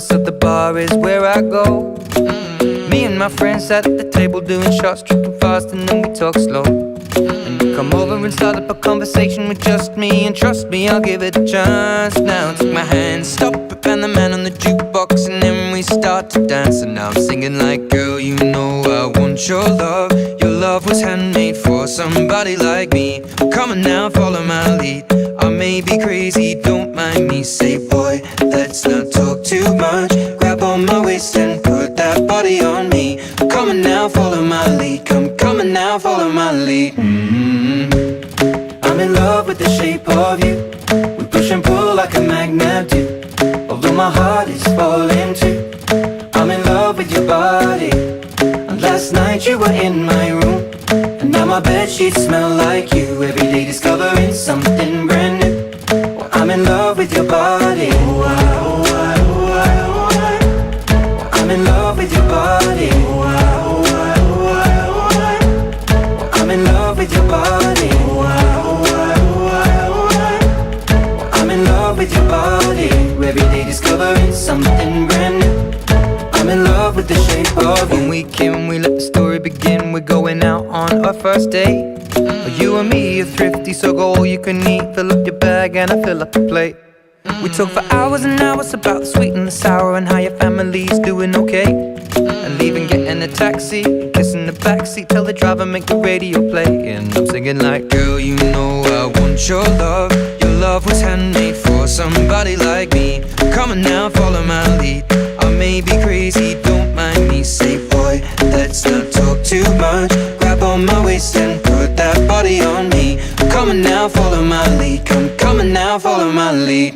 Starbucks, so the bar is where I go. Me and my friends at the table doing shots, tripping fast, and then we talk slow. And you come over and start up a conversation with just me, and trust me, I'll give it a chance. Now take my hand, stop it, and the man on the jukebox, and then we start to dance. And now I'm singing like, girl, you know I want your love. Your love was handmade for somebody like me. Come on now, follow my lead. I may be crazy, don't mind me. Say, boy, let's not talk too much. Grab on my waist and put that body on me. Come on now, follow my lead. Come on now, follow my lead. I'm in love with the shape of you. We push and pull like a magnet do. Although my heart is falling too. I'm in love with your body. And last night you were in my room, and now my bedsheets smell like you. Every day discovering something brand new. Well, I'm in love with your body. I'm in love with your body. I'm in love with your body. I'm in love with your body. Every day discovering something brand new. I'm in love with the shape of you. When we came, we let the story begin. We're going out on our first date. You and me are thrifty, so go all you can eat. Fill up your bag and I fill up the plate. We talk for hours and hours about the sweet and the sour, and how your family's doing okay. And leaving, getting a taxi, kissing the backseat, tell the driver make the radio play. And I'm singing like, girl, you know I want your love. Your love was handmade for somebody like me. Come on now, follow my lead. I may be crazy, don't mind me. Say, boy, let's not talk too much. Grab on my waist and put that body on me. Come on now, follow my lead. Come on now, follow my lead.